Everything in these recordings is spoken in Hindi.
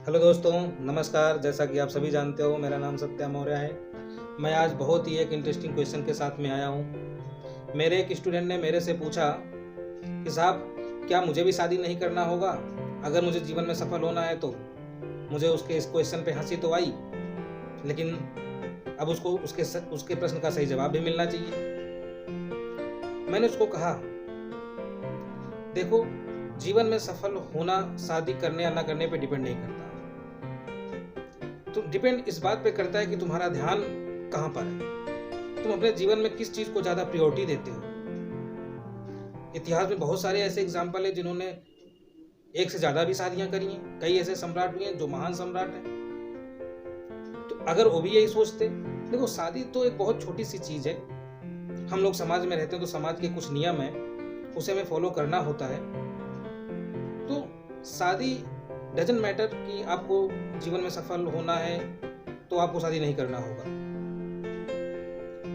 हेलो दोस्तों, नमस्कार। जैसा कि आप सभी जानते हो, मेरा नाम सत्या मौर्य है। मैं आज बहुत ही एक इंटरेस्टिंग क्वेश्चन के साथ में आया हूँ। मेरे एक स्टूडेंट ने मेरे से पूछा कि साहब, क्या मुझे भी शादी नहीं करना होगा अगर मुझे जीवन में सफल होना है तो? मुझे उसके इस क्वेश्चन पे हंसी तो आई, लेकिन अब उसको उसके प्रश्न का सही जवाब भी मिलना चाहिए। मैंने उसको कहा, देखो, जीवन में सफल होना शादी करने या ना करने पे डिपेंड नहीं करता। तो डिपेंड इस बात पे करता है कि तुम्हारा ध्यान कहाँ पर है, तुम अपने जीवन में किस चीज को ज्यादा प्रायोरिटी देते हो। इतिहास में बहुत सारे ऐसे एग्जाम्पल है जिन्होंने एक से ज्यादा भी शादियां करी हैं। कई ऐसे सम्राट हुए हैं जो महान सम्राट हैं। तो अगर वो भी यही सोचते, देखो, शादी तो एक बहुत छोटी सी चीज है। हम लोग समाज में रहते हैं तो समाज के कुछ नियम है, उसे हमें फॉलो करना होता है। तो शादी डजंट मैटर कि आपको जीवन में सफल होना है तो आपको शादी नहीं करना होगा।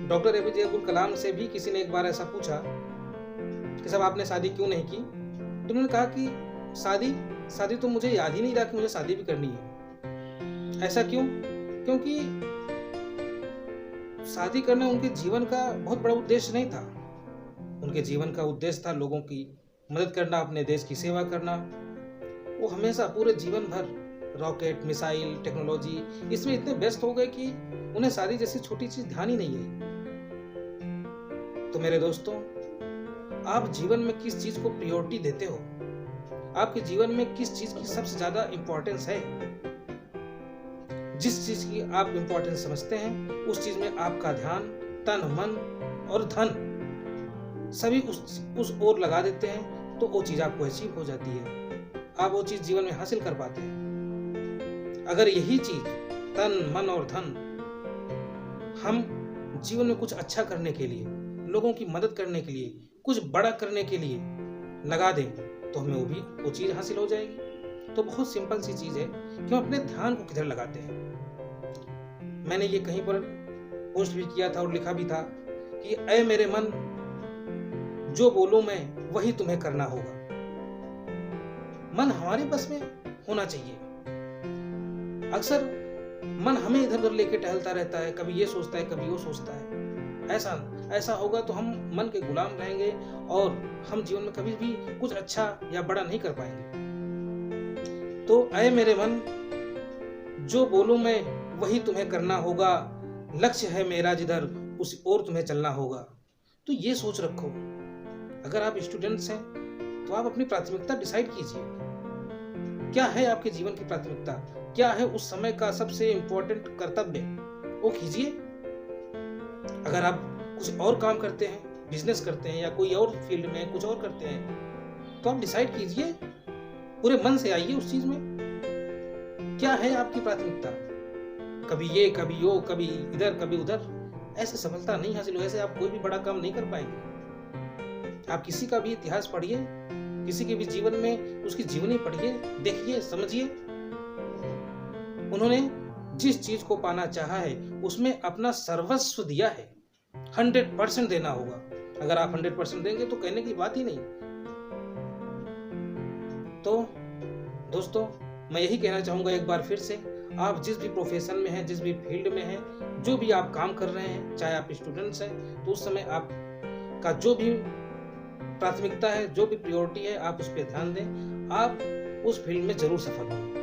डॉक्टर एपीजे अब्दुल कलाम से भी किसी ने एक बार ऐसा पूछा कि साहब, आपने शादी क्यों नहीं की? तो उन्होंने कहा कि शादी तो मुझे याद ही नहीं रहा कि मुझे शादी भी करनी है। ऐसा क्यों? क्योंकि शादी करना उनके जीवन का बहुत बड़ा उद्देश्य नहीं था। उनके जीवन का उद्देश्य था लोगों की मदद करना, अपने देश की सेवा करना। वो हमेशा पूरे जीवन भर रॉकेट, मिसाइल, टेक्नोलॉजी, इसमें इतने व्यस्त हो गए कि उन्हें शादी जैसी छोटी चीज ध्यान ही नहीं आई। तो मेरे दोस्तों, आप जीवन में किस चीज को प्रायोरिटी देते हो? आपके जीवन में किस चीज की सबसे ज्यादा इंपॉर्टेंस है? जिस चीज की आप इंपॉर्टेंस समझते हैं, उस चीज में आपका ध्यान, तन, मन और धन सभी उस ओर लगा देते हैं, तो वो चीज आपको अचीव हो जाती है। आप वो चीज जीवन में हासिल कर पाते हैं। अगर यही चीज, तन, मन और धन, हम जीवन में कुछ अच्छा करने के लिए, लोगों की मदद करने के लिए, कुछ बड़ा करने के लिए लगा दें, तो हमें वो चीज हासिल हो जाएगी। तो बहुत सिंपल सी चीज है कि हम अपने ध्यान को किधर लगाते हैं। मैंने ये कहीं पर पोस्ट भी किया था और लिखा भी था कि ऐ मेरे मन, जो बोलूं मैं वही तुम्हें करना होगा। मन हमारे बस में होना चाहिए। अक्सर मन हमें इधर उधर लेके टहलता रहता है, कभी ये सोचता है, कभी वो सोचता है। ऐसा होगा तो हम मन के गुलाम रहेंगे और हम जीवन में कभी भी कुछ अच्छा या बड़ा नहीं कर पाएंगे। तो ऐ मेरे मन, जो बोलूं मैं वही तुम्हें करना होगा। लक्ष्य है मेरा जिधर, उस ओर तुम्हें चलना होगा। तो ये सोच रखो। अगर आप स्टूडेंट्स हैं तो आप अपनी प्राथमिकता डिसाइड कीजिए। क्या है आपके जीवन की प्राथमिकता? क्या है उस समय का सबसे इंपॉर्टेंट कर्तव्य? वो कीजिए। अगर आप कुछ और काम करते हैं, बिजनेस करते हैं या कोई और फील्ड में कुछ और करते हैं, तो आप डिसाइड कीजिए, पूरे मन से आइए उस चीज में। क्या है आपकी प्राथमिकता? कभी ये, कभी वो, कभी इधर, कभी उधर, ऐसे सफलता नहीं हासिल हो। ऐसे आप कोई भी बड़ा काम नहीं कर पाएंगे। आप किसी का भी इतिहास पढ़िए, किसी के भी जीवन में उसकी जीवनी पढ़िए, देखिए, समझिए। उन्होंने जिस चीज को पाना चाहा है उसमें अपना सर्वस्व दिया है। 100% देना होगा। अगर आप 100% देंगे तो कहने की बात ही नहीं। तो दोस्तों, मैं यही कहना चाहूंगा एक बार फिर से, आप जिस भी प्रोफेशन में हैं, जिस भी फील्ड में हैं, जो भी आप काम कर रहे हैं, चाहे आप स्टूडेंट्स हैं, तो उस समय आप का जो भी प्राथमिकता है, जो भी प्रायोरिटी है, आप उस पर ध्यान दें। आप उस फील्ड में जरूर सफल होंगे।